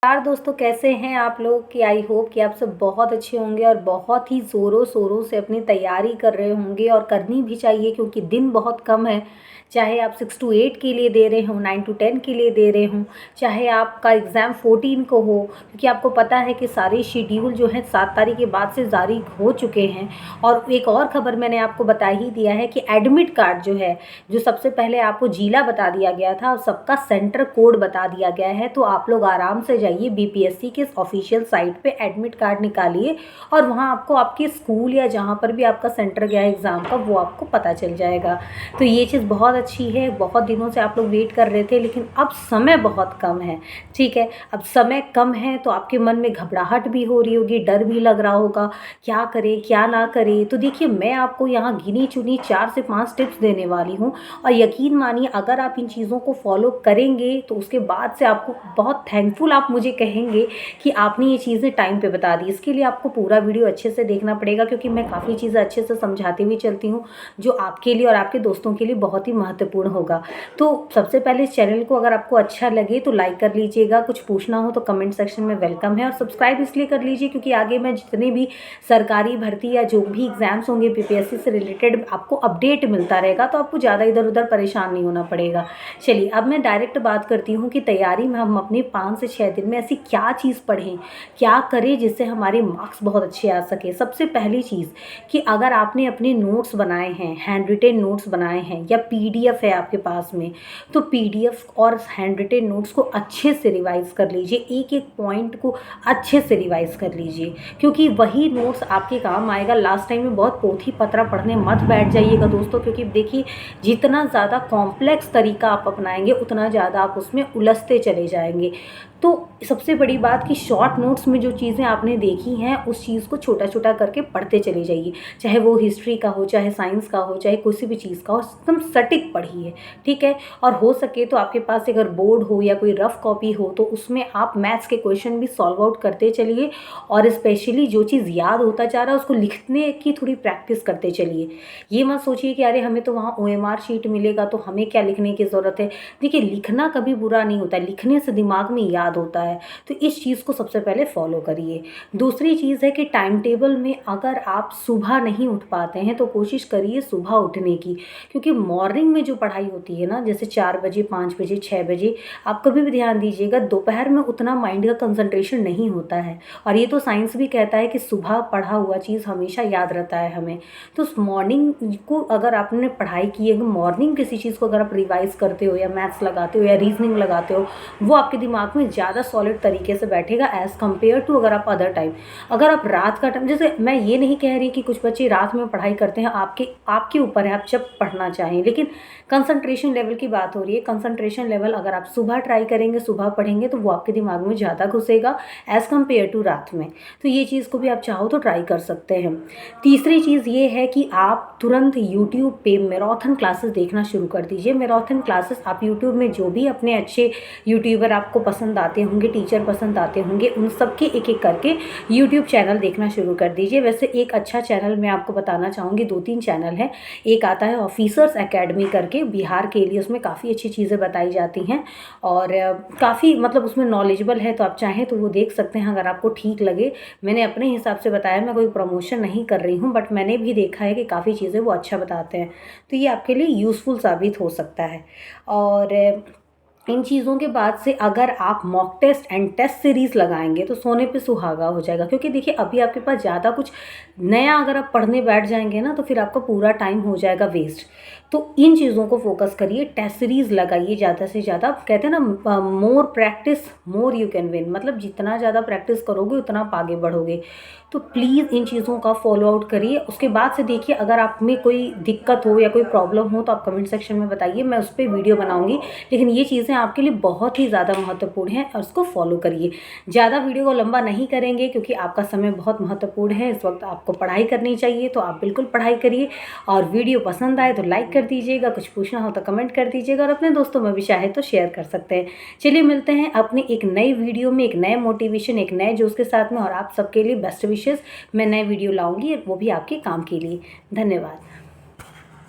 यार दोस्तों, कैसे हैं आप लोग? कि आई होप कि आप सब बहुत अच्छे होंगे और बहुत ही ज़ोरों शोरों से अपनी तैयारी कर रहे होंगे और करनी भी चाहिए, क्योंकि दिन बहुत कम है। चाहे आप 6 to 8 के लिए दे रहे हों, 9 to 10 के लिए दे रहे हों, चाहे आपका एग्ज़ाम 14 को हो, क्योंकि आपको पता है कि सारे शेड्यूल जो है 7 तारीख के बाद से जारी हो चुके हैं। और एक और ख़बर मैंने आपको बता ही दिया है कि एडमिट कार्ड जो है, जो सबसे पहले आपको जिला बता दिया गया था और सबका सेंटर कोड बता दिया गया है। तो आप लोग आराम से जाइए बीपीएससी के ऑफिशियल साइट पे, एडमिट कार्ड निकालिए और वहाँ आपको आपके स्कूल या जहाँ पर भी आपका सेंटर गया है एग्ज़ाम का, वो आपको पता चल जाएगा। तो ये चीज़ बहुत अच्छी है। बहुत दिनों से आप लोग वेट कर रहे थे, लेकिन अब समय बहुत कम है। ठीक है, अब समय कम है तो आपके मन में घबराहट भी हो रही होगी, डर भी लग रहा होगा, क्या करें क्या ना करें। तो देखिए, मैं आपको यहाँ गिनी चुनी 4 से 5 टिप्स देने वाली हूँ और यकीन मानिए, अगर आप इन चीज़ों को फॉलो करेंगे तो उसके बाद से आपको बहुत थैंकफुल आप मुझे कहेंगे कि आपने ये चीज़ें टाइम पे बता दी। इसके लिए आपको पूरा वीडियो अच्छे से देखना पड़ेगा, क्योंकि मैं काफ़ी चीज़ें अच्छे से समझाती हुई चलती हूँ, जो आपके लिए और आपके दोस्तों के लिए बहुत ही महत्वपूर्ण होगा। तो सबसे पहले इस चैनल को अगर आपको अच्छा लगे तो लाइक कर लीजिएगा, कुछ पूछना हो तो कमेंट सेक्शन में वेलकम है, और सब्सक्राइब इसलिए कर लीजिए क्योंकि आगे मैं जितने भी सरकारी भर्ती या जो भी एग्ज़ाम्स होंगे बीपीएससी से रिलेटेड, आपको अपडेट मिलता रहेगा, तो आपको ज़्यादा इधर उधर परेशान नहीं होना पड़ेगा। चलिए, अब मैं डायरेक्ट बात करती हूँ कि तैयारी में हम अपने 5 से 6 दिन में ऐसी क्या चीज़ पढ़ें, क्या करें जिससे हमारे मार्क्स बहुत अच्छे आ सके। सबसे पहली चीज़ कि अगर आपने अपने नोट्स बनाए हैं, हैंड रिटेन नोट्स बनाए हैं या पीडीएफ है आपके पास में, तो पीडीएफ और हैंड रिटेन नोट्स को अच्छे से रिवाइज़ कर लीजिए, एक एक पॉइंट को अच्छे से रिवाइज़ कर लीजिए, क्योंकि वही नोट्स आपके काम आएगा। लास्ट टाइम में बहुत पोथी पत्रा पढ़ने मत बैठ जाइएगा दोस्तों, क्योंकि देखिए, जितना ज़्यादा कॉम्प्लेक्स तरीका आप अपनाएंगे उतना ज़्यादा आप उसमें उलझते चले जाएंगे। तो सबसे बड़ी बात कि शॉर्ट नोट्स में जो चीज़ें आपने देखी हैं उस चीज़ को छोटा छोटा करके पढ़ते चले जाइए, चाहे वो हिस्ट्री का हो, चाहे साइंस का हो, चाहे किसी भी चीज़ का हो, एकदम सटीक पढ़िए। ठीक है, और हो सके तो आपके पास अगर बोर्ड हो या कोई रफ कॉपी हो तो उसमें आप मैथ्स के क्वेश्चन भी सॉल्व आउट करते चलिए, और स्पेशली जो चीज़ याद होता जा रहा है उसको लिखने की थोड़ी प्रैक्टिस करते चलिए। ये मत सोचिए कि अरे हमें तो वहाँ OMR शीट मिलेगा तो हमें क्या लिखने की ज़रूरत है। देखिए, लिखना कभी बुरा नहीं होता, लिखने से दिमाग में याद होता है। तो इस चीज़ को सबसे पहले फॉलो करिए। दूसरी चीज़ है कि टाइम टेबल में अगर आप सुबह नहीं उठ पाते हैं तो कोशिश करिए सुबह उठने की, क्योंकि मॉर्निंग में जो पढ़ाई होती है ना, जैसे 4 बजे, 5 बजे, 6 बजे, आप कभी भी ध्यान दीजिएगा, दोपहर में उतना माइंड का कंसंट्रेशन नहीं होता है। और ये तो साइंस भी कहता है कि सुबह पढ़ा हुआ चीज़ हमेशा याद रहता है हमें। तो मॉर्निंग को अगर आपने पढ़ाई की है, मॉर्निंग किसी चीज़ को अगर आप रिवाइज़ करते हो या मैथ्स लगाते हो या रीजनिंग लगाते हो, वो आपके दिमाग में ज़्यादा सॉलिड तरीके से बैठेगा एज़ कम्पेयर टू अगर आप अदर टाइम। अगर आप रात का टाइम, जैसे मैं ये नहीं कह रही कि कुछ बच्चे रात में पढ़ाई करते हैं, आपके ऊपर है, आप जब पढ़ना चाहें, लेकिन कंसंट्रेशन लेवल की बात हो रही है। कंसंट्रेशन लेवल अगर आप सुबह ट्राई करेंगे, सुबह पढ़ेंगे, तो वो आपके दिमाग में ज़्यादा घुसेगा एज़ कम्पेयर टू रात में। तो ये चीज़ को भी आप चाहो तो ट्राई कर सकते हैं। तीसरी चीज़ ये है कि आप तुरंत यूट्यूब पे मैराथन क्लासेस देखना शुरू कर दीजिए। मैराथन क्लासेस आप यूट्यूब में जो भी अपने अच्छे यूट्यूबर आपको पसंद आते होंगे, टीचर पसंद आते होंगे, उन सब के एक एक करके यूट्यूब चैनल देखना शुरू कर दीजिए। वैसे एक अच्छा चैनल मैं आपको बताना चाहूँगी, 2-3 चैनल हैं। एक आता है ऑफिसर्स एकेडमी करके, बिहार के लिए, उसमें काफ़ी अच्छी चीज़ें बताई जाती हैं और काफ़ी मतलब उसमें नॉलेजेबल है, तो आप चाहें तो वो देख सकते हैं अगर आपको ठीक लगे। मैंने अपने हिसाब से बताया, मैं कोई प्रमोशन नहीं कर रही हूँ, बट मैंने भी देखा है कि काफ़ी चीज़ें वो अच्छा बताते हैं, तो ये आपके लिए यूज़फुल साबित हो सकता है। और इन चीज़ों के बाद से अगर आप mock test and test series लगाएंगे तो सोने पे सुहागा हो जाएगा, क्योंकि देखिए, अभी आपके पास ज़्यादा कुछ नया अगर आप पढ़ने बैठ जाएंगे ना तो फिर आपका पूरा टाइम हो जाएगा वेस्ट। तो इन चीज़ों को फोकस करिए, टेस्ट सीरीज़ लगाइए ज़्यादा से ज़्यादा। कहते हैं ना, more practice more you can win, मतलब जितना ज़्यादा प्रैक्टिस करोगे उतना आप आगे बढ़ोगे। तो प्लीज़ इन चीज़ों का फॉलो आउट करिए। उसके बाद से देखिए, अगर आप में कोई दिक्कत हो या कोई प्रॉब्लम हो तो आप कमेंट सेक्शन में बताइए, मैं उस पर वीडियो बनाऊंगी। लेकिन ये चीज़ें आपके लिए बहुत ही ज़्यादा महत्वपूर्ण हैं और उसको फॉलो करिए। ज़्यादा वीडियो को लंबा नहीं करेंगे क्योंकि आपका समय बहुत महत्वपूर्ण है। इस वक्त आपको पढ़ाई करनी चाहिए, तो आप बिल्कुल पढ़ाई करिए। और वीडियो पसंद आए तो लाइक कर दीजिएगा, कुछ पूछना हो तो कमेंट कर दीजिएगा, और अपने दोस्तों में भी चाहे तो शेयर कर सकते हैं। चलिए, मिलते हैं अपनी एक नई वीडियो में, एक नए मोटिवेशन, एक नए जोश के साथ में। और आप सबके लिए बेस्ट विशेज़। मैं नए वीडियो लाऊंगी, वो भी आपके काम के लिए। धन्यवाद।